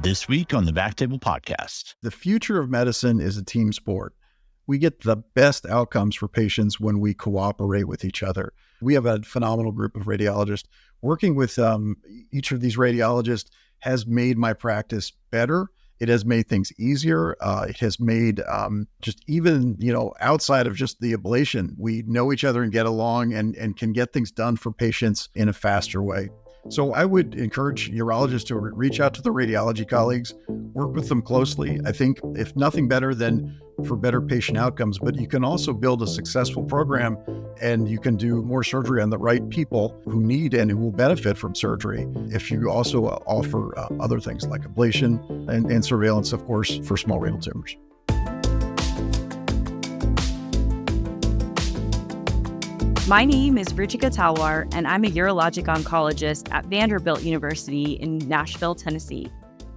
This week on the BackTable podcast. The future of medicine is a team sport. We get the best outcomes for patients when we cooperate with each other. We have a phenomenal group of radiologists. Working with each of these radiologists has made my practice better. It has made things easier. It has made just even, outside of just the ablation, we know each other and get along and can get things done for patients in a faster way. So I would encourage urologists to reach out to the radiology colleagues, work with them closely. I think if nothing better than for better patient outcomes, but you can also build a successful program and you can do more surgery on the right people who need and who will benefit from surgery if you also offer other things like ablation and surveillance, of course, for small renal tumors. My name is Ruchika Talwar, and I'm a urologic oncologist at Vanderbilt University in Nashville, Tennessee.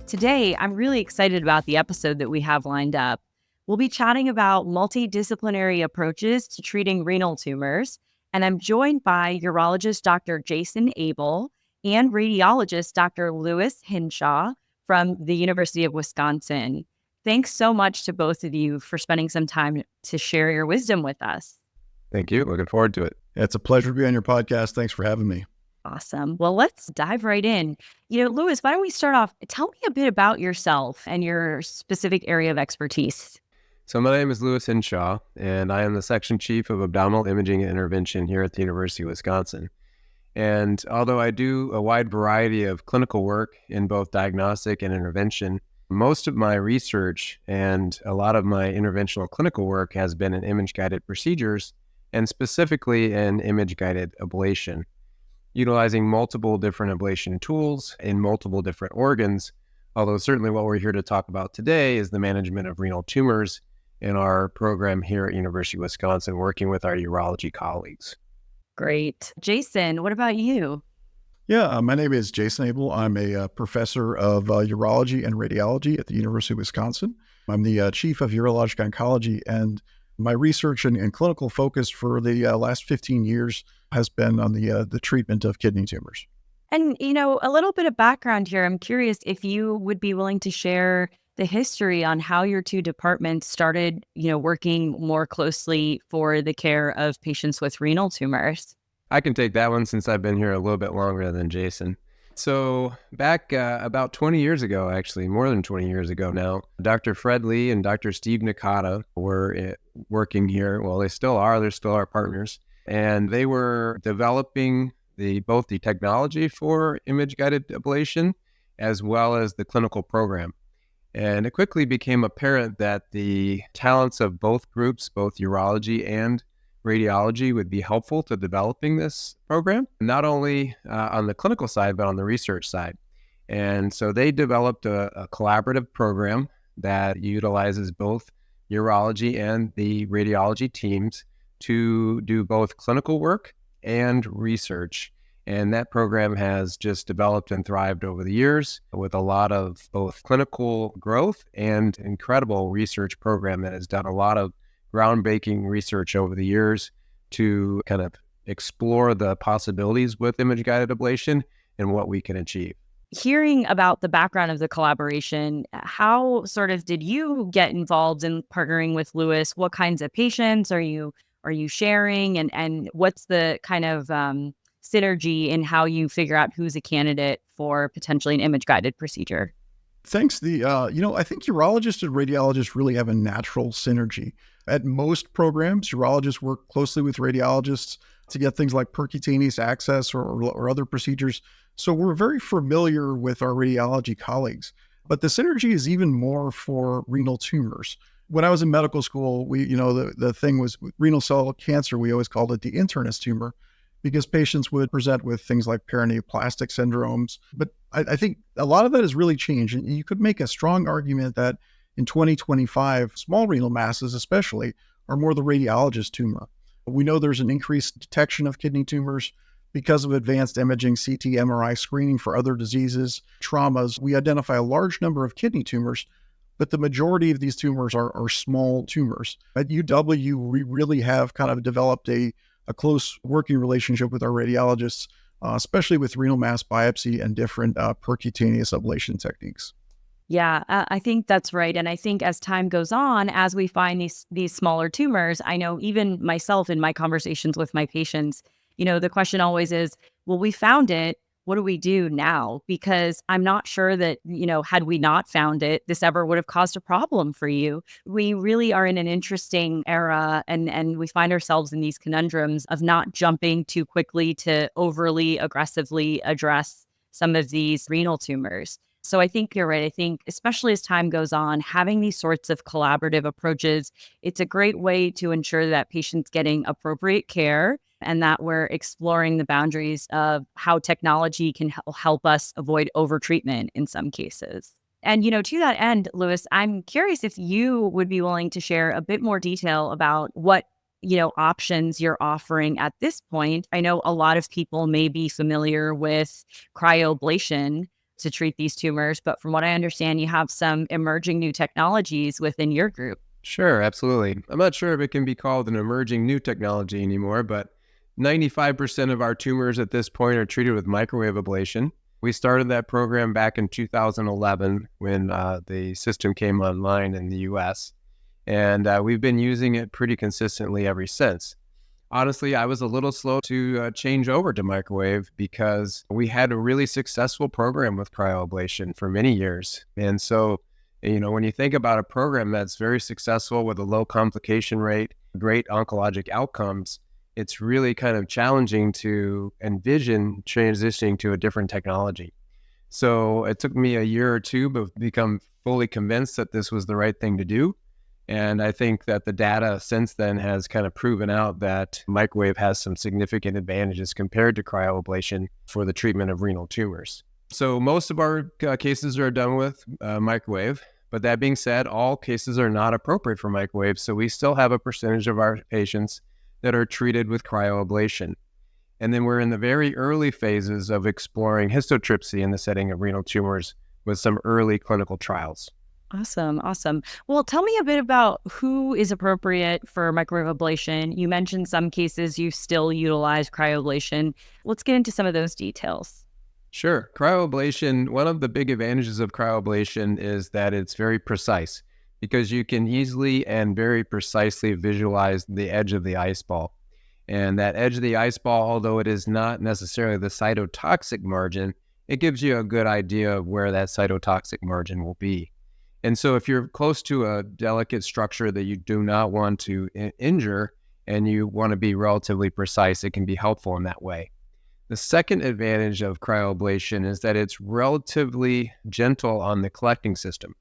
Today, I'm really excited about the episode that we have lined up. We'll be chatting about multidisciplinary approaches to treating renal tumors, and I'm joined by urologist Dr. Jason Abel and radiologist Dr. Lewis Hinshaw from the University of Wisconsin. Thanks so much to both of you for spending some time to share your wisdom with us. Thank you. Looking forward to it. It's a pleasure to be on your podcast. Thanks for having me. Awesome. Well, let's dive right in. Lewis, why don't we start off? Tell me a bit about yourself and your specific area of expertise. So my name is Lewis Hinshaw, and I am the section chief of abdominal imaging and intervention here at the University of Wisconsin. And although I do a wide variety of clinical work in both diagnostic and intervention, most of my research and a lot of my interventional clinical work has been in image-guided procedures, and specifically in image-guided ablation, utilizing multiple different ablation tools in multiple different organs, although certainly what we're here to talk about today is the management of renal tumors in our program here at University of Wisconsin, working with our urology colleagues. Great. Jason, what about you? Yeah, my name is Jason Abel. I'm a professor of urology and radiology at the University of Wisconsin. I'm the chief of urologic oncology, and my research and clinical focus for the last 15 years has been on the treatment of kidney tumors. And, a little bit of background here. I'm curious if you would be willing to share the history on how your two departments started, working more closely for the care of patients with renal tumors. I can take that one since I've been here a little bit longer than Jason. So back about 20 years ago, actually, more than 20 years ago now, Dr. Fred Lee and Dr. Steve Nakata were working here. Well, they still are. They're still our partners. And they were developing both the technology for image-guided ablation as well as the clinical program. And it quickly became apparent that the talents of both groups, both urology and radiology, would be helpful to developing this program, not only on the clinical side, but on the research side. And so they developed a collaborative program that utilizes both urology and the radiology teams to do both clinical work and research. And that program has just developed and thrived over the years with a lot of both clinical growth and incredible research program that has done a lot of groundbreaking research over the years to kind of explore the possibilities with image-guided ablation and what we can achieve. Hearing about the background of the collaboration, how sort of did you get involved in partnering with Lewis? What kinds of patients are you sharing, and what's the kind of synergy in how you figure out who's a candidate for potentially an image-guided procedure? Thanks. I think urologists and radiologists really have a natural synergy. At most programs, urologists work closely with radiologists to get things like percutaneous access or other procedures. So we're very familiar with our radiology colleagues. But the synergy is even more for renal tumors. When I was in medical school, the thing was renal cell cancer, we always called it the internist tumor, because patients would present with things like paraneoplastic syndromes. But I think a lot of that has really changed. And you could make a strong argument that in 2025, small renal masses especially are more the radiologist tumor. We know there's an increased detection of kidney tumors because of advanced imaging, CT, MRI screening for other diseases, traumas. We identify a large number of kidney tumors, but the majority of these tumors are small tumors. At UW, we really have kind of developed a close working relationship with our radiologists, especially with renal mass biopsy and different percutaneous ablation techniques. Yeah, I think that's right. And I think as time goes on, as we find these smaller tumors, I know even myself in my conversations with my patients, the question always is, well, we found it. What do we do now? Because I'm not sure that, had we not found it, this ever would have caused a problem for you. We really are in an interesting era, and we find ourselves in these conundrums of not jumping too quickly to overly aggressively address some of these renal tumors. So I think you're right. I think especially as time goes on, having these sorts of collaborative approaches, it's a great way to ensure that patients getting appropriate care and that we're exploring the boundaries of how technology can help us avoid overtreatment in some cases. And, to that end, Lewis, I'm curious if you would be willing to share a bit more detail about what options you're offering at this point. I know a lot of people may be familiar with cryoablation to treat these tumors, but from what I understand, you have some emerging new technologies within your group. Sure, absolutely. I'm not sure if it can be called an emerging new technology anymore, but 95% of our tumors at this point are treated with microwave ablation. We started that program back in 2011 when the system came online in the US, and we've been using it pretty consistently ever since. Honestly, I was a little slow to change over to microwave because we had a really successful program with cryoablation for many years. And so, when you think about a program that's very successful with a low complication rate, great oncologic outcomes, it's really kind of challenging to envision transitioning to a different technology. So it took me a year or two to become fully convinced that this was the right thing to do. And I think that the data since then has kind of proven out that microwave has some significant advantages compared to cryoablation for the treatment of renal tumors. So most of our cases are done with microwave. But that being said, all cases are not appropriate for microwave. So we still have a percentage of our patients that are treated with cryoablation. And then we're in the very early phases of exploring histotripsy in the setting of renal tumors with some early clinical trials. Awesome. Awesome. Well, tell me a bit about who is appropriate for microwave ablation. You mentioned some cases you still utilize cryoablation. Let's get into some of those details. Sure. Cryoablation, one of the big advantages of cryoablation is that it's very precise because you can easily and very precisely visualize the edge of the ice ball. And that edge of the ice ball, although it is not necessarily the cytotoxic margin, it gives you a good idea of where that cytotoxic margin will be. And so if you're close to a delicate structure that you do not want to injure and you want to be relatively precise, it can be helpful in that way. The second advantage of cryoablation is that it's relatively gentle on the collecting system.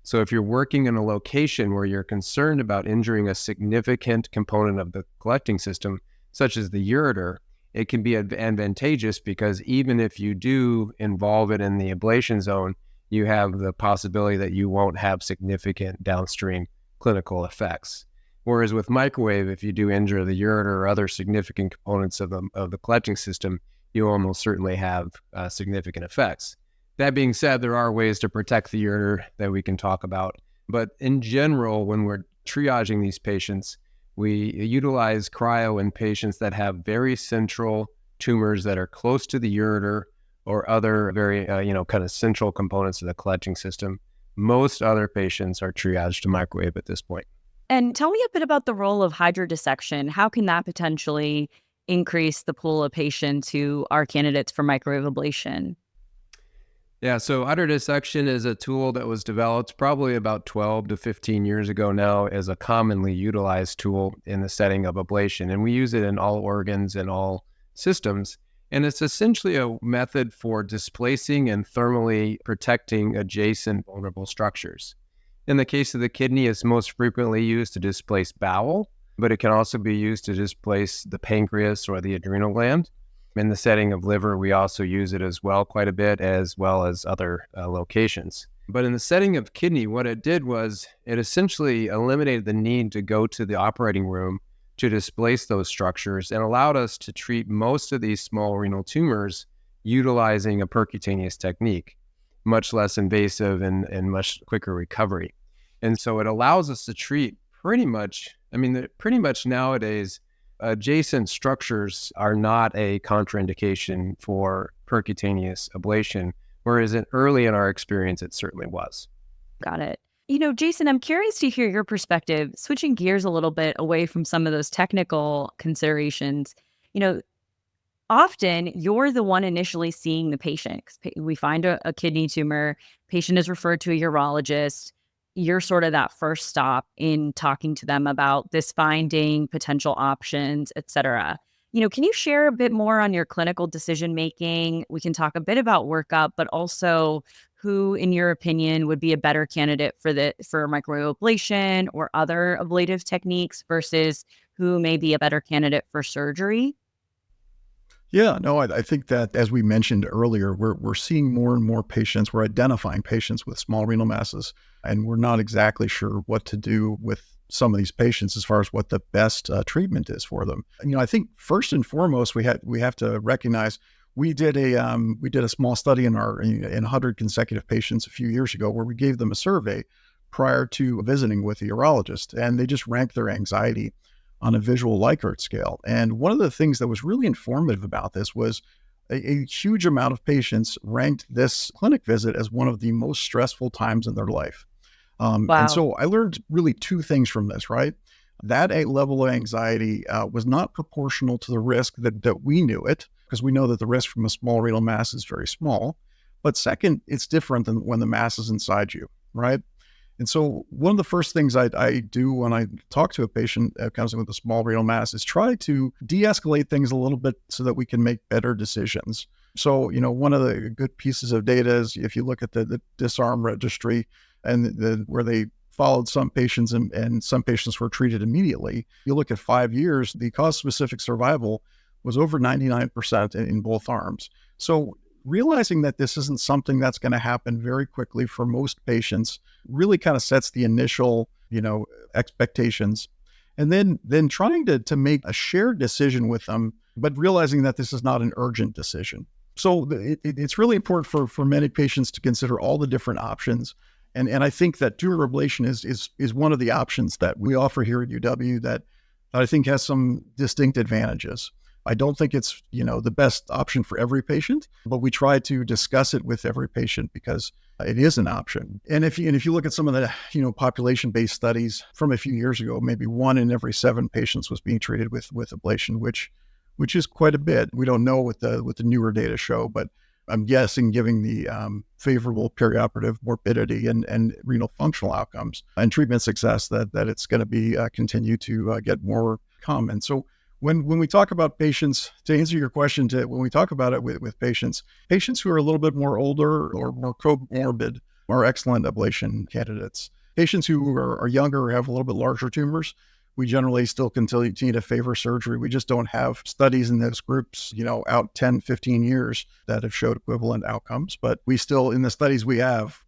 So if you're working in a location where you're concerned about injuring a significant component of the collecting system, such as the ureter, it can be advantageous because even if you do involve it in the ablation zone, you have the possibility that you won't have significant downstream clinical effects. Whereas with microwave, if you do injure the ureter or other significant components of the collecting system, you almost certainly have significant effects. That being said, there are ways to protect the ureter that we can talk about. But in general, when we're triaging these patients, we utilize cryo in patients that have very central tumors that are close to the ureter or other very, kind of central components of the collecting system. Most other patients are triaged to microwave at this point. And tell me a bit about the role of hydrodissection. How can that potentially increase the pool of patients who are candidates for microwave ablation? Yeah, so hydrodissection is a tool that was developed probably about 12 to 15 years ago now as a commonly utilized tool in the setting of ablation. And we use it in all organs and all systems. And it's essentially a method for displacing and thermally protecting adjacent vulnerable structures. In the case of the kidney, it's most frequently used to displace bowel, but it can also be used to displace the pancreas or the adrenal gland. In the setting of liver, we also use it as well quite a bit, as well as other locations. But in the setting of kidney, what it did was it essentially eliminated the need to go to the operating room to displace those structures and allowed us to treat most of these small renal tumors utilizing a percutaneous technique, much less invasive and much quicker recovery. And so it allows us to treat pretty much nowadays, adjacent structures are not a contraindication for percutaneous ablation, whereas early in our experience, it certainly was. Got it. Jason, I'm curious to hear your perspective, switching gears a little bit away from some of those technical considerations. You know, Often you're the one initially seeing the patient. We find a kidney tumor, patient is referred to a urologist. You're sort of that first stop in talking to them about this finding, potential options, et cetera. Can you share a bit more on your clinical decision making? We can talk a bit about workup, but also who, in your opinion, would be a better candidate for microwave ablation or other ablative techniques versus who may be a better candidate for surgery? Yeah, no, I think that as we mentioned earlier, we're seeing more and more patients. We're identifying patients with small renal masses, and we're not exactly sure what to do with some of these patients as far as what the best treatment is for them. I think first and foremost, we have to recognize we did a small study in 100 consecutive patients a few years ago where we gave them a survey prior to visiting with a urologist, and they just ranked their anxiety on a visual Likert scale. And one of the things that was really informative about this was a huge amount of patients ranked this clinic visit as one of the most stressful times in their life. And Wow. so I learned really two things from this, right? That a level of anxiety was not proportional to the risk that we knew it, because we know that the risk from a small renal mass is very small. But second, it's different than when the mass is inside you, right? And so one of the first things I do when I talk to a patient that comes in with a small renal mass is try to de-escalate things a little bit so that we can make better decisions. So, one of the good pieces of data is if you look at the disarm registry and where they followed some patients and some patients were treated immediately, you look at 5 years, the cause-specific survival was over 99% in both arms. So realizing that this isn't something that's going to happen very quickly for most patients really kind of sets the initial, expectations. And then trying to make a shared decision with them, but realizing that this is not an urgent decision. So it's really important for many patients to consider all the different options. And I think that tumor ablation is one of the options that we offer here at UW that I think has some distinct advantages. I don't think it's, the best option for every patient, but we try to discuss it with every patient because it is an option. And if you look at some of the, population-based studies from a few years ago, maybe 1 in every 7 patients was being treated with ablation, which is quite a bit. We don't know what the newer data show, but I'm guessing giving the favorable perioperative morbidity and renal functional outcomes and treatment success that it's going to be continue to get more common. So when we talk about patients, to answer your question, when we talk about it with patients who are a little bit more older or more comorbid are excellent ablation candidates. Patients who are younger or have a little bit larger tumors, we generally still continue to favor surgery. We just don't have studies in those groups, out 10, 15 years that have showed equivalent outcomes. But we still, in the studies we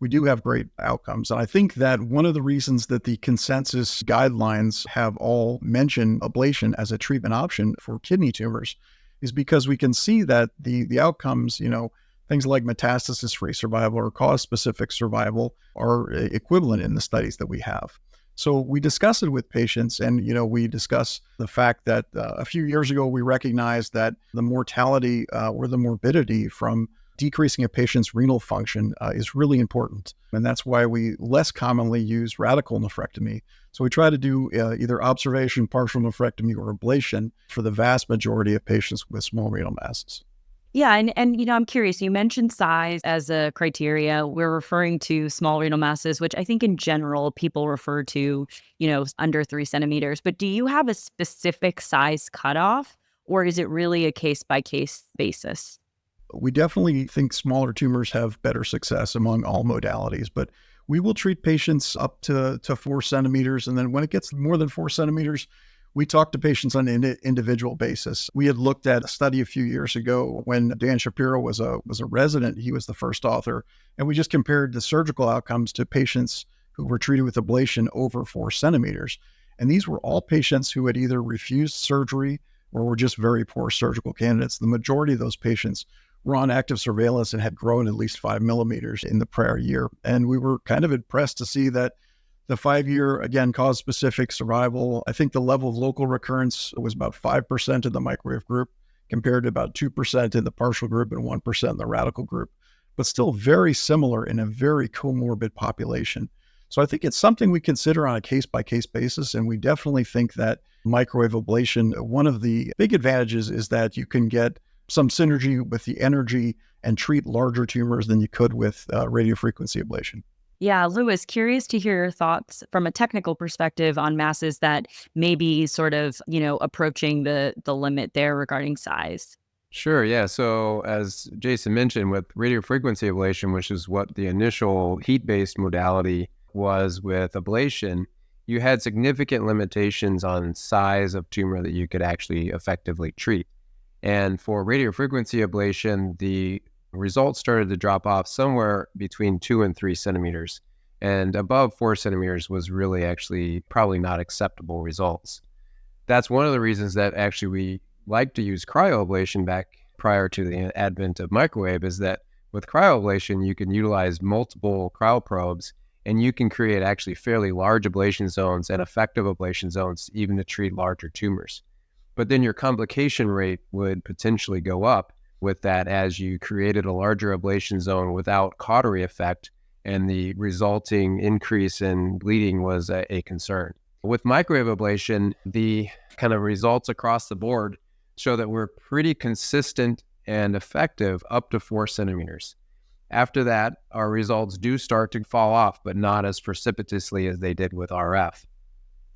do have great outcomes. And I think that one of the reasons that the consensus guidelines have all mentioned ablation as a treatment option for kidney tumors is because we can see that the outcomes, things like metastasis-free survival or cause-specific survival are equivalent in the studies that we have. So we discuss it with patients and, we discuss the fact that a few years ago, we recognized that the mortality or the morbidity from decreasing a patient's renal function is really important. And that's why we less commonly use radical nephrectomy. So we try to do either observation, partial nephrectomy, or ablation for the vast majority of patients with small renal masses. Yeah, and I'm curious, you mentioned size as a criteria. We're referring to small renal masses, which I think in general people refer to, under 3 centimeters. But do you have a specific size cutoff, or is it really a case-by-case basis? We definitely think smaller tumors have better success among all modalities, but we will treat patients up to 4 centimeters. And then when it gets more than 4 centimeters, we talk to patients on an individual basis. We had looked at a study a few years ago when Dan Shapiro was a resident. He was the first author. And we just compared the surgical outcomes to patients who were treated with ablation over 4 centimeters. And these were all patients who had either refused surgery or were just very poor surgical candidates. The majority of those patients were on active surveillance and had grown at least 5 millimeters in the prior year. And we were kind of impressed to see that the 5-year, again, cause-specific survival, I think the level of local recurrence was about 5% in the microwave group compared to about 2% in the partial group and 1% in the radical group, but still very similar in a very comorbid population. So I think it's something we consider on a case-by-case basis, and we definitely think that microwave ablation, one of the big advantages is that you can get some synergy with the energy and treat larger tumors than you could with radiofrequency ablation. Yeah, Lewis, curious to hear your thoughts from a technical perspective on masses that may be sort of, approaching the limit there regarding size. Sure, yeah. So as Jason mentioned, with radiofrequency ablation, which is what the initial heat-based modality was with ablation, you had significant limitations on size of tumor that you could actually effectively treat. And for radiofrequency ablation, the results started to drop off somewhere between 2 and 3 centimeters. And above 4 centimeters was really actually probably not acceptable results. That's one of the reasons that actually we like to use cryoablation back prior to the advent of microwave, is that with cryoablation, you can utilize multiple cryoprobes and you can create actually fairly large ablation zones and effective ablation zones even to treat larger tumors. But then your complication rate would potentially go up with that as you created a larger ablation zone without cautery effect, and the resulting increase in bleeding was a concern. With microwave ablation, the kind of results across the board show that we're pretty consistent and effective up to 4 centimeters. After that, our results do start to fall off, but not as precipitously as they did with RF.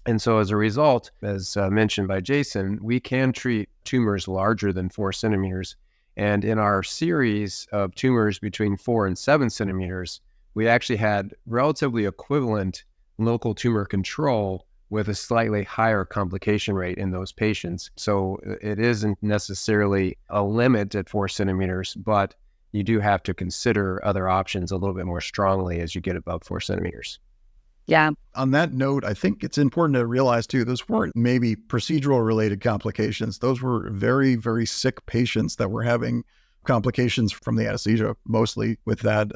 And so as a result, as mentioned by Jason, we can treat tumors larger than 4 centimeters. And in our series of tumors between 4 and 7 centimeters, we actually had relatively equivalent local tumor control with a slightly higher complication rate in those patients. So it isn't necessarily a limit at 4 centimeters, but you do have to consider other options a little bit more strongly as you get above 4 centimeters. Yeah. On that note, I think it's important to realize too, those weren't maybe procedural related complications. Those were very, very sick patients that were having complications from the anesthesia, mostly with that.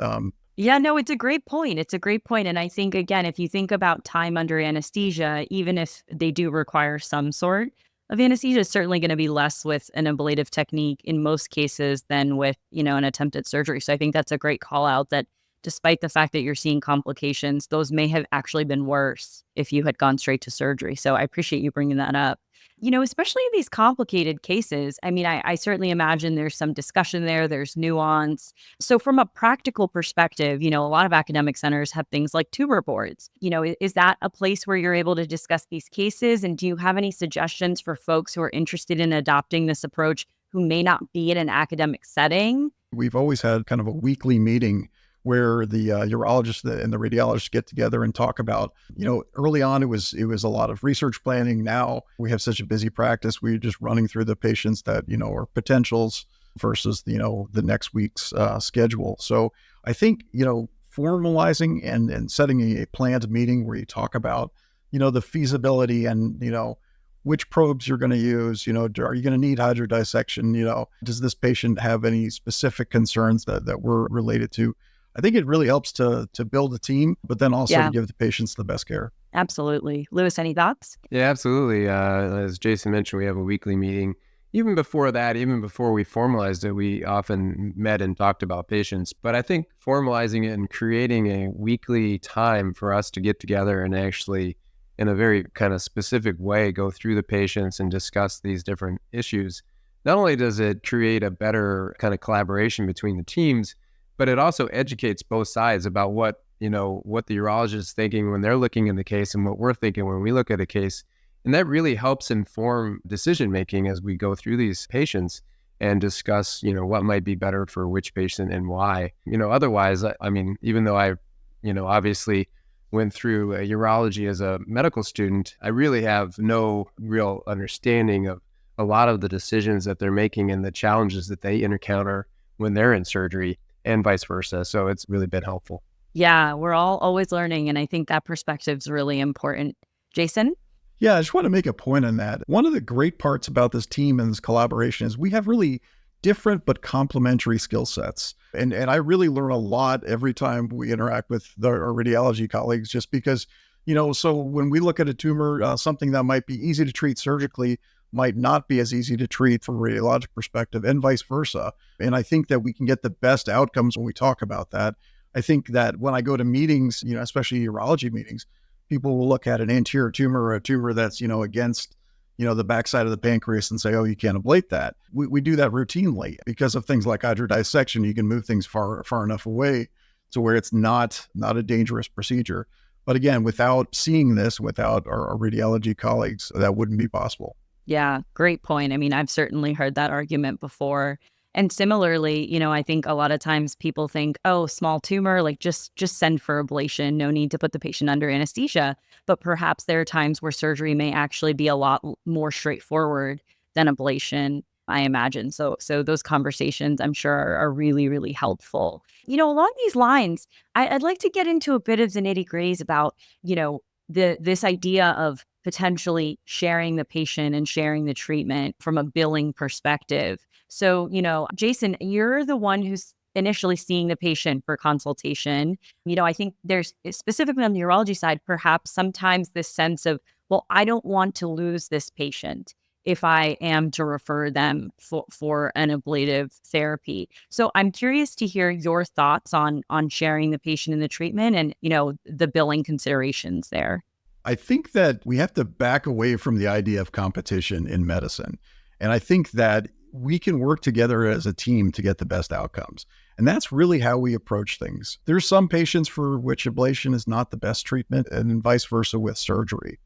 Yeah, no, it's a great point. It's a great point. And I think, again, if you think about time under anesthesia, even if they do require some sort of anesthesia, it's certainly going to be less with an ablative technique in most cases than with, an attempted surgery. So I think that's a great call out that despite the fact that you're seeing complications, those may have actually been worse if you had gone straight to surgery. So I appreciate you bringing that up. Especially in these complicated cases, I certainly imagine there's some discussion there, there's nuance. So from a practical perspective, a lot of academic centers have things like tumor boards. Is that a place where you're able to discuss these cases? And do you have any suggestions for folks who are interested in adopting this approach who may not be in an academic setting? We've always had kind of a weekly meeting where the urologists and the radiologists get together and talk about, early on it was a lot of research planning. Now we have such a busy practice. We're just running through the patients that, are potentials versus, the next week's schedule. So I think, formalizing and setting a planned meeting where you talk about, the feasibility and, which probes you're going to use, are you going to need hydrodissection? Does this patient have any specific concerns that we're related to? I think it really helps to build a team, but then also to give the patients the best care. Absolutely. Lewis, any thoughts? Yeah, absolutely. As Jason mentioned, we have a weekly meeting. Even before that, even before we formalized it, we often met and talked about patients. But I think formalizing it and creating a weekly time for us to get together and actually, in a very kind of specific way, go through the patients and discuss these different issues. Not only does it create a better kind of collaboration between the teams, but it also educates both sides about what the urologist is thinking when they're looking in the case and what we're thinking when we look at a case. And that really helps inform decision-making as we go through these patients and discuss, what might be better for which patient and why. Otherwise, even though I, obviously went through urology as a medical student, I really have no real understanding of a lot of the decisions that they're making and the challenges that they encounter when they're in surgery, and vice versa. So it's really been helpful. Yeah, we're all always learning. And I think that perspective is really important. Jason? Yeah, I just want to make a point on that. One of the great parts about this team and this collaboration is we have really different but complementary skill sets. And I really learn a lot every time we interact with our radiology colleagues, just because, so when we look at a tumor, something that might be easy to treat surgically might not be as easy to treat from a radiologic perspective, and vice versa. And I think that we can get the best outcomes when we talk about that. I think that when I go to meetings, especially urology meetings, people will look at an anterior tumor or a tumor that's, against, the backside of the pancreas and say, oh, you can't ablate that. We do that routinely because of things like hydrodissection. You can move things far enough away to where it's not a dangerous procedure. But again, without seeing this, without our radiology colleagues, that wouldn't be possible. Yeah, great point. I mean, I've certainly heard that argument before. And similarly, I think a lot of times people think, oh, small tumor, like just send for ablation, no need to put the patient under anesthesia. But perhaps there are times where surgery may actually be a lot more straightforward than ablation, I imagine. So those conversations, I'm sure, are really, really helpful. Along these lines, I'd like to get into a bit of the nitty-gritties about, this idea of potentially sharing the patient and sharing the treatment from a billing perspective. So, Jason, you're the one who's initially seeing the patient for consultation. I think there's, specifically on the urology side, perhaps sometimes this sense of, well, I don't want to lose this patient if I am to refer them for an ablative therapy. So I'm curious to hear your thoughts on sharing the patient in the treatment and, the billing considerations there. I think that we have to back away from the idea of competition in medicine. And I think that we can work together as a team to get the best outcomes. And that's really how we approach things. There's some patients for which ablation is not the best treatment, and vice versa with surgery.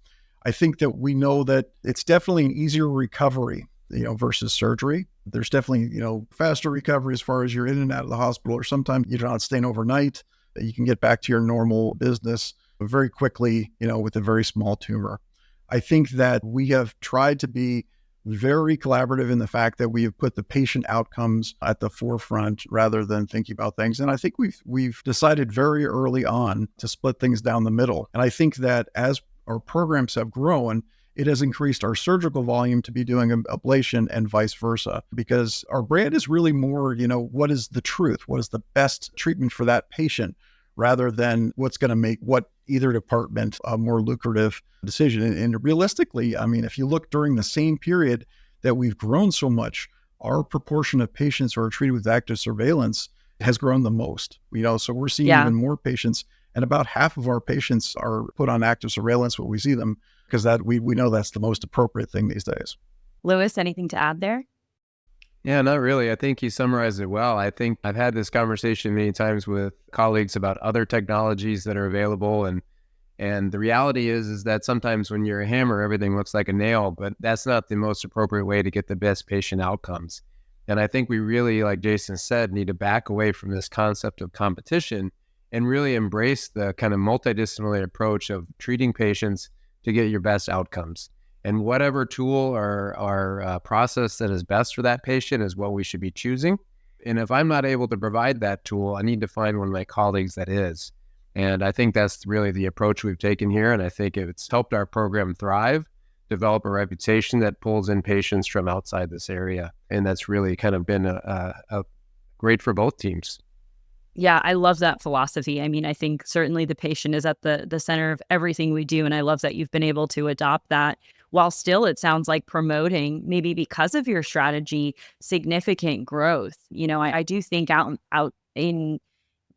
I think that we know that it's definitely an easier recovery, versus surgery. There's definitely, faster recovery as far as you're in and out of the hospital, or sometimes you're not staying overnight. You can get back to your normal business very quickly, with a very small tumor. I think that we have tried to be very collaborative in the fact that we have put the patient outcomes at the forefront rather than thinking about things. And I think we've decided very early on to split things down the middle. And I think that as our programs have grown, it has increased our surgical volume to be doing ablation and vice versa, because our brand is really more, what is the truth? What is the best treatment for that patient, rather than what's going to make what either department a more lucrative decision. And realistically, I mean, if you look during the same period that we've grown so much, our proportion of patients who are treated with active surveillance has grown the most. So we're seeing even more patients, and about half of our patients are put on active surveillance when we see them, because that we know that's the most appropriate thing these days. Lewis, anything to add there? Yeah, not really. I think you summarized it well. I think I've had this conversation many times with colleagues about other technologies that are available. And the reality is that sometimes when you're a hammer, everything looks like a nail, but that's not the most appropriate way to get the best patient outcomes. And I think we really, like Jason said, need to back away from this concept of competition and really embrace the kind of multidisciplinary approach of treating patients to get your best outcomes. And whatever tool or process that is best for that patient is what we should be choosing. And if I'm not able to provide that tool, I need to find one of my colleagues that is. And I think that's really the approach we've taken here. And I think it's helped our program thrive, develop a reputation that pulls in patients from outside this area. And that's really kind of been a great for both teams. Yeah, I love that philosophy. I mean, I think certainly the patient is at the center of everything we do. And I love that you've been able to adopt that, while still, it sounds like, promoting, maybe because of your strategy, significant growth. I do think out in,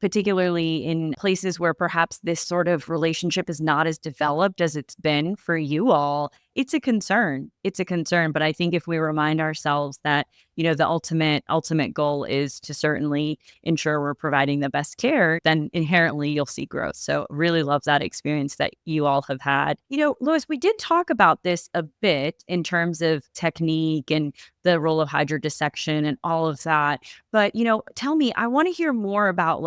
particularly in places where perhaps this sort of relationship is not as developed as it's been for you all, it's a concern. It's a concern. But I think if we remind ourselves that, the ultimate goal is to certainly ensure we're providing the best care, then inherently you'll see growth. So really love that experience that you all have had. Louis, we did talk about this a bit in terms of technique and the role of hydrodissection and all of that. But, tell me, I want to hear more about,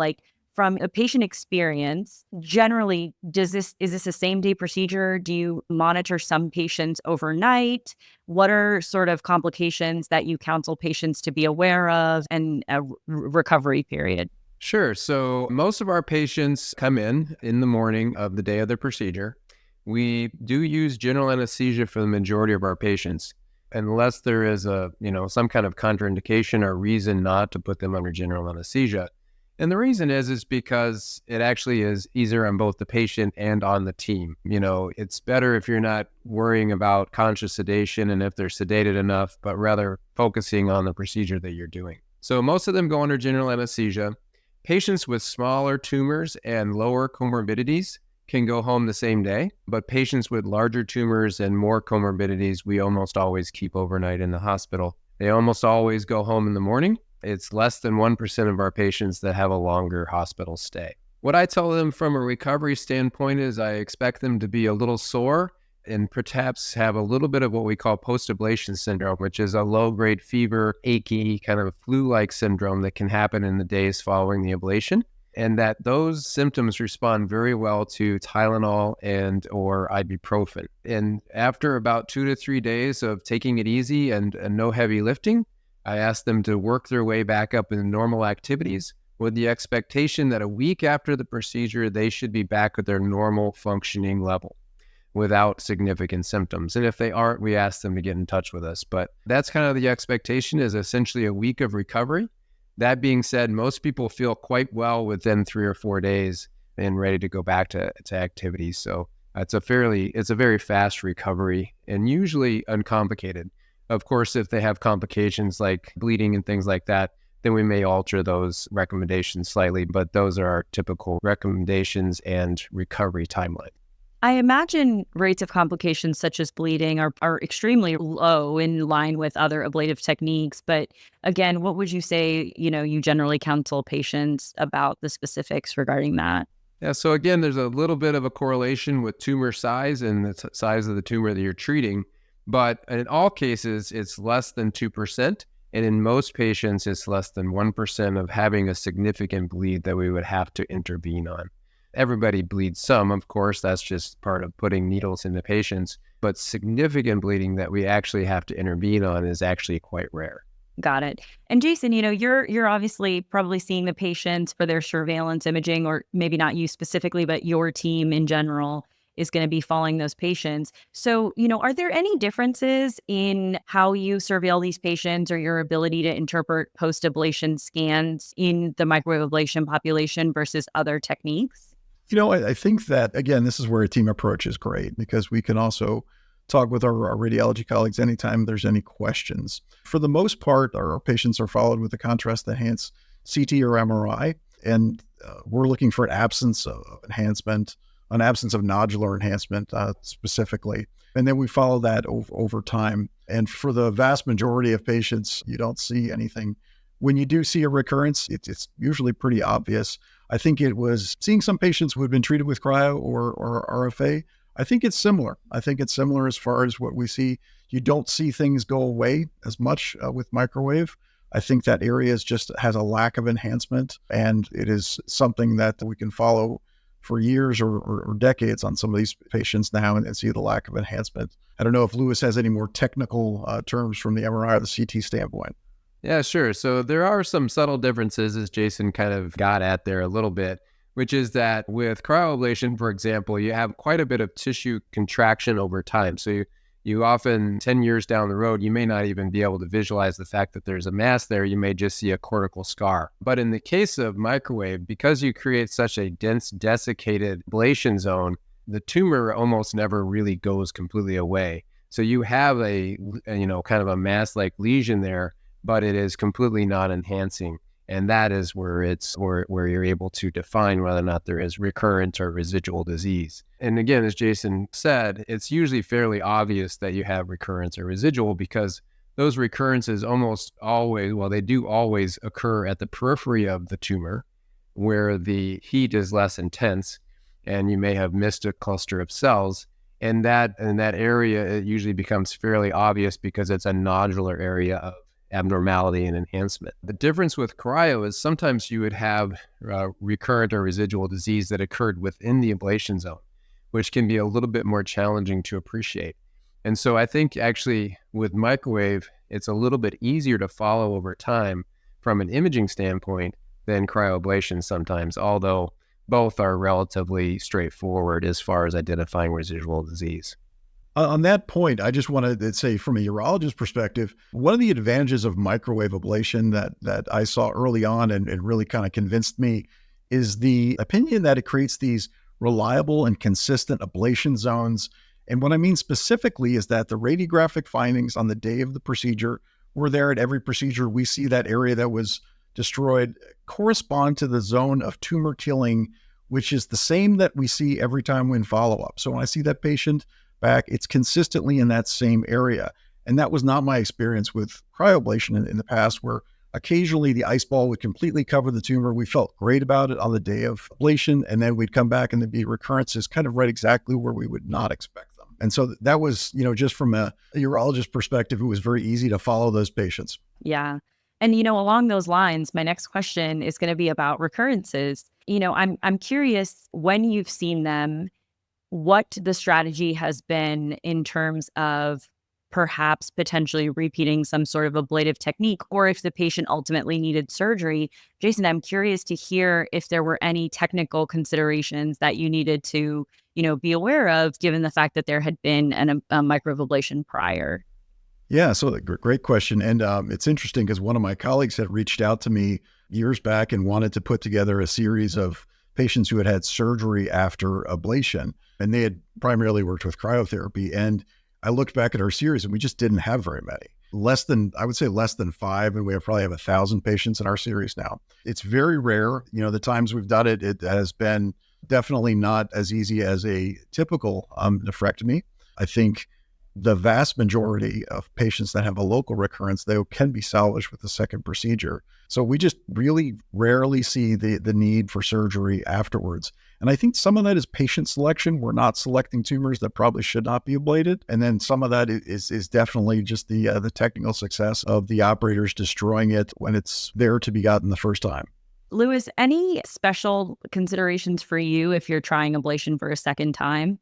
from a patient experience, generally, is this a same-day procedure? Do you monitor some patients overnight? What are sort of complications that you counsel patients to be aware of, and a recovery period? Sure. So most of our patients come in the morning of the day of the procedure. We do use general anesthesia for the majority of our patients, unless there is some kind of contraindication or reason not to put them under general anesthesia. And the reason is because it actually is easier on both the patient and on the team. It's better if you're not worrying about conscious sedation and if they're sedated enough, but rather focusing on the procedure that you're doing. So most of them go under general anesthesia. Patients with smaller tumors and lower comorbidities can go home the same day, but patients with larger tumors and more comorbidities, we almost always keep overnight in the hospital. They almost always go home in the morning. It's less than 1% of our patients that have a longer hospital stay. What I tell them from a recovery standpoint is I expect them to be a little sore and perhaps have a little bit of what we call post-ablation syndrome, which is a low-grade fever, achy, kind of flu-like syndrome that can happen in the days following the ablation, and that those symptoms respond very well to Tylenol and or ibuprofen. And after about 2 to 3 days of taking it easy and no heavy lifting, I ask them to work their way back up in normal activities with the expectation that a week after the procedure, they should be back at their normal functioning level without significant symptoms. And if they aren't, we ask them to get in touch with us. But that's kind of the expectation, is essentially a week of recovery. That being said, most people feel quite well within 3 or 4 days and ready to go back to activities. So it's a very fast recovery and usually uncomplicated. Of course, if they have complications like bleeding and things like that, then we may alter those recommendations slightly, but those are our typical recommendations and recovery timeline. I imagine rates of complications such as bleeding are extremely low in line with other ablative techniques. But again, what would you say, you generally counsel patients about the specifics regarding that? Yeah, so again, there's a little bit of a correlation with tumor size and the size of the tumor that you're treating. But in all cases, it's less than 2%. And in most patients, it's less than 1% of having a significant bleed that we would have to intervene on. Everybody bleeds some, of course, that's just part of putting needles into patients, but significant bleeding that we actually have to intervene on is actually quite rare. Got it. And Jason, you're obviously probably seeing the patients for their surveillance imaging, or maybe not you specifically, but your team in general is going to be following those patients. So, are there any differences in how you surveil these patients or your ability to interpret post-ablation scans in the microwave ablation population versus other techniques? I think that, again, this is where a team approach is great, because we can also talk with our radiology colleagues anytime there's any questions. For the most part, our patients are followed with a contrast-enhanced CT or MRI, and we're looking for an absence of enhancement, an absence of nodular enhancement specifically. And then we follow that over time. And for the vast majority of patients, you don't see anything. When you do see a recurrence, it's usually pretty obvious. I think it was seeing some patients who had been treated with cryo or RFA. I think it's similar. I think it's similar as far as what we see. You don't see things go away as much with microwave. I think that area has a lack of enhancement, and it is something that we can follow for years or decades on some of these patients now and see the lack of enhancement. I don't know if Lewis has any more technical terms from the MRI or the CT standpoint. Yeah, sure. So there are some subtle differences, as Jason kind of got at there a little bit, which is that with cryoablation, for example, you have quite a bit of tissue contraction over time. So you often, 10 years down the road, you may not even be able to visualize the fact that there's a mass there. You may just see a cortical scar. But in the case of microwave, because you create such a dense, desiccated ablation zone, the tumor almost never really goes completely away. So you have a kind of a mass-like lesion there, but it is completely not enhancing. And that is where you're able to define whether or not there is recurrent or residual disease. And again, as Jason said, it's usually fairly obvious that you have recurrence or residual, because those recurrences almost always, they do always occur at the periphery of the tumor, where the heat is less intense, and you may have missed a cluster of cells. And that area, it usually becomes fairly obvious because it's a nodular area of abnormality and enhancement. The difference with cryo is sometimes you would have recurrent or residual disease that occurred within the ablation zone, which can be a little bit more challenging to appreciate. And so I think actually with microwave, it's a little bit easier to follow over time from an imaging standpoint than cryoablation sometimes, although both are relatively straightforward as far as identifying residual disease. On that point, I just wanted to say, from a urologist perspective, one of the advantages of microwave ablation that I saw early on and really kind of convinced me is the opinion that it creates these reliable and consistent ablation zones. And what I mean specifically is that the radiographic findings on the day of the procedure were there at every procedure. We see that area that was destroyed correspond to the zone of tumor killing, which is the same that we see every time we in follow-up. So when I see that patient back, it's consistently in that same area. And that was not my experience with cryoablation in the past, where occasionally the ice ball would completely cover the tumor. We felt great about it on the day of ablation, and then we'd come back and there'd be recurrences kind of right exactly where we would not expect them. And so that was, just from a urologist perspective, it was very easy to follow those patients. Yeah. And, along those lines, my next question is going to be about recurrences. I'm curious, when you've seen them, what the strategy has been in terms of perhaps potentially repeating some sort of ablative technique, or if the patient ultimately needed surgery. Jason, I'm curious to hear if there were any technical considerations that you needed to, be aware of, given the fact that there had been a microwave ablation prior. Yeah, so great question. And it's interesting because one of my colleagues had reached out to me years back and wanted to put together a series of patients who had had surgery after ablation. And they had primarily worked with cryotherapy. And I looked back at our series and we just didn't have very many. I would say less than 5. And we probably have 1,000 patients in our series now. It's very rare. The times we've done it, it has been definitely not as easy as a typical nephrectomy. I think the vast majority of patients that have a local recurrence, they can be salvaged with a second procedure. So we just really rarely see the need for surgery afterwards. And I think some of that is patient selection. We're not selecting tumors that probably should not be ablated. And then some of that is definitely just the technical success of the operators destroying it when it's there to be gotten the first time. Louis, any special considerations for you if you're trying ablation for a second time?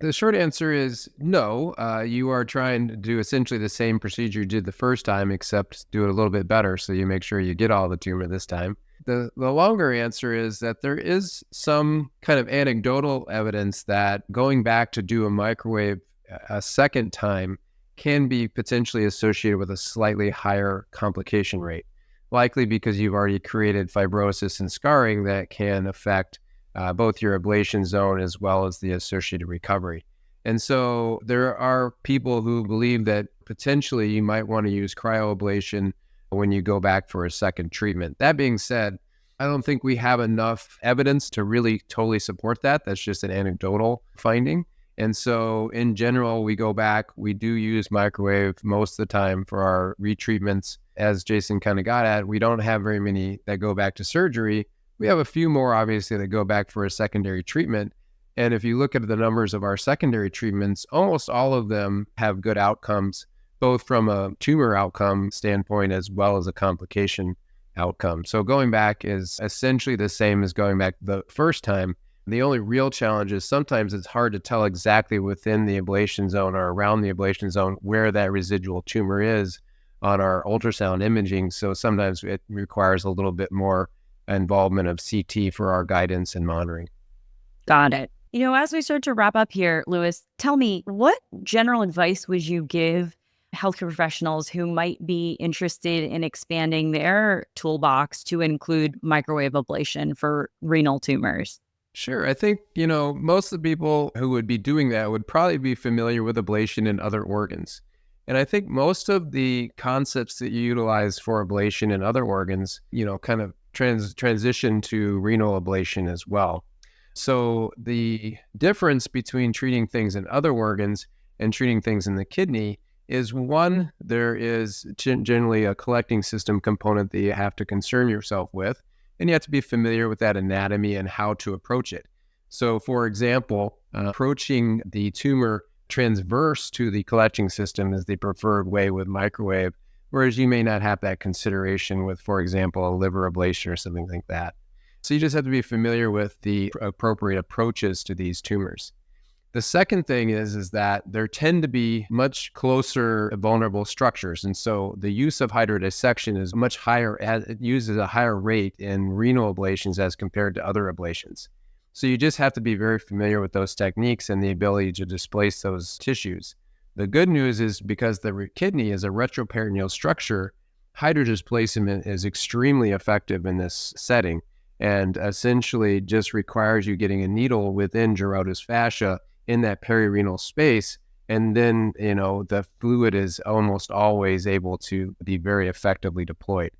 The short answer is no. You are trying to do essentially the same procedure you did the first time, except do it a little bit better so you make sure you get all the tumor this time. The longer answer is that there is some kind of anecdotal evidence that going back to do a microwave a second time can be potentially associated with a slightly higher complication rate, likely because you've already created fibrosis and scarring that can affect both your ablation zone as well as the associated recovery. And so there are people who believe that potentially you might want to use cryoablation when you go back for a second treatment. That being said, I don't think we have enough evidence to really totally support that. That's just an anecdotal finding. And so in general, we go back, we do use microwave most of the time for our retreatments. As Jason kind of got at, we don't have very many that go back to surgery. We have a few more, obviously, that go back for a secondary treatment. And if you look at the numbers of our secondary treatments, almost all of them have good outcomes, both from a tumor outcome standpoint as well as a complication outcome. So going back is essentially the same as going back the first time. The only real challenge is sometimes it's hard to tell exactly within the ablation zone or around the ablation zone where that residual tumor is on our ultrasound imaging. So sometimes it requires a little bit more involvement of CT for our guidance and monitoring. Got it. As we start to wrap up here, Louis, tell me, what general advice would you give healthcare professionals who might be interested in expanding their toolbox to include microwave ablation for renal tumors? Sure. I think, most of the people who would be doing that would probably be familiar with ablation in other organs. And I think most of the concepts that you utilize for ablation in other organs, kind of transition to renal ablation as well. So the difference between treating things in other organs and treating things in the kidney is, one, there is generally a collecting system component that you have to concern yourself with, and you have to be familiar with that anatomy and how to approach it. So for example, approaching the tumor transverse to the collecting system is the preferred way with microwave, whereas you may not have that consideration with, for example, a liver ablation or something like that. So you just have to be familiar with the appropriate approaches to these tumors. The second thing is that there tend to be much closer vulnerable structures. And so the use of hydrodissection is much higher, it uses a higher rate in renal ablations as compared to other ablations. So you just have to be very familiar with those techniques and the ability to displace those tissues. The good news is because the kidney is a retroperitoneal structure, hydrodisplacement is extremely effective in this setting and essentially just requires you getting a needle within Gerota's fascia in that perirenal space. And then, the fluid is almost always able to be very effectively deployed.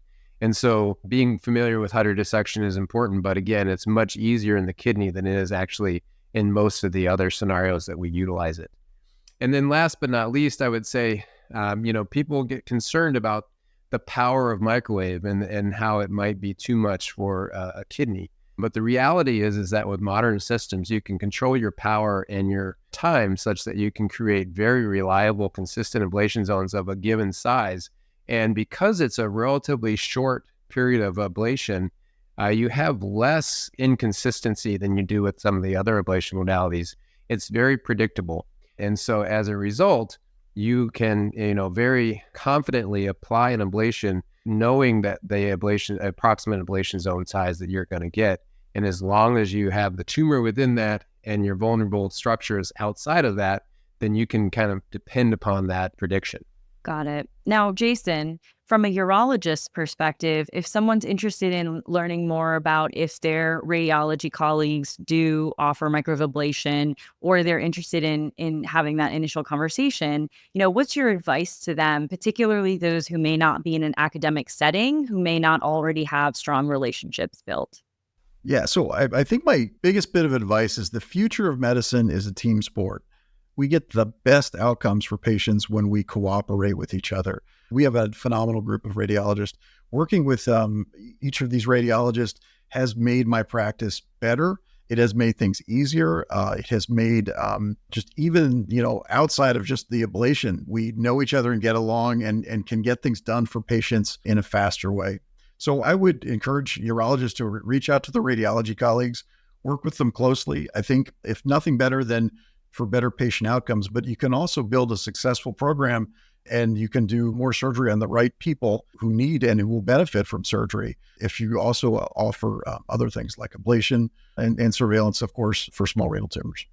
And so being familiar with hydrodissection is important, but again, it's much easier in the kidney than it is actually in most of the other scenarios that we utilize it. And then last but not least, I would say, people get concerned about the power of microwave and how it might be too much for a kidney. But the reality is that with modern systems, you can control your power and your time such that you can create very reliable, consistent ablation zones of a given size. And because it's a relatively short period of ablation, you have less inconsistency than you do with some of the other ablation modalities. It's very predictable. And so as a result, you can, very confidently apply an ablation knowing that the approximate ablation zone size that you're going to get. And as long as you have the tumor within that and your vulnerable structures outside of that, then you can kind of depend upon that prediction. Got it. Now, Jason, from a urologist's perspective, if someone's interested in learning more about if their radiology colleagues do offer microwave ablation, or they're interested in having that initial conversation, what's your advice to them, particularly those who may not be in an academic setting, who may not already have strong relationships built? Yeah, so I think my biggest bit of advice is the future of medicine is a team sport. We get the best outcomes for patients when we cooperate with each other. We have a phenomenal group of radiologists. Working with each of these radiologists has made my practice better. It has made things easier. It has made just even, outside of just the ablation, we know each other and get along and can get things done for patients in a faster way. So I would encourage urologists to reach out to the radiology colleagues, work with them closely. I think if nothing better than for better patient outcomes, but you can also build a successful program and you can do more surgery on the right people who need and who will benefit from surgery if you also offer other things like ablation and surveillance, of course, for small renal tumors.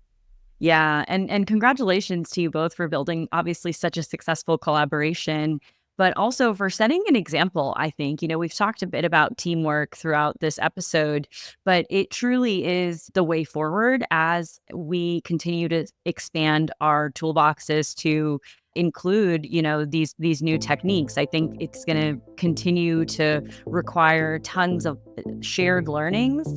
Yeah, and congratulations to you both for building obviously such a successful collaboration, but also for setting an example, I think. We've talked a bit about teamwork throughout this episode, but it truly is the way forward as we continue to expand our toolboxes to include, these new techniques. I think it's going to continue to require tons of shared learnings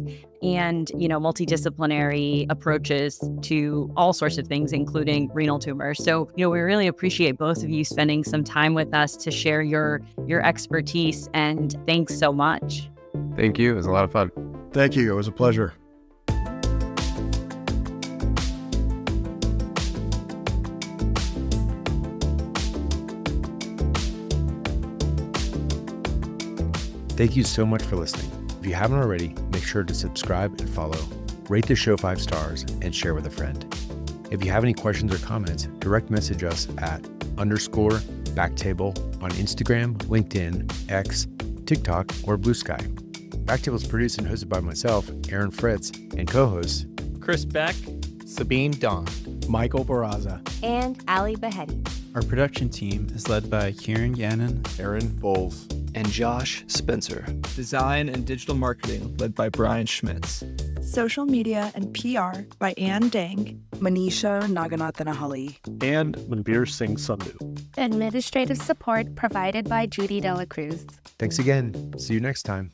and, multidisciplinary approaches to all sorts of things, including renal tumors. So, we really appreciate both of you spending some time with us to share your expertise, and thanks so much. Thank you. It was a lot of fun. Thank you. It was a pleasure. Thank you so much for listening. If you haven't already, make sure to subscribe and follow, rate the show 5 stars, and share with a friend. If you have any questions or comments, direct message us at _BackTable on Instagram, LinkedIn, X, TikTok, or Blue Sky. BackTable is produced and hosted by myself, Aaron Fritz, and co-hosts Chris Beck, Sabine Dawn, Michael Barraza, and Ali Behetti. Our production team is led by Kieran Gannon, Aaron Bowles, and Josh Spencer. Design and digital marketing led by Brian Schmitz. Social media and PR by Ann Dang, Manisha Naganathanahali, and Manbir Singh Sandhu. Administrative support provided by Judy Dela Cruz. Thanks again. See you next time.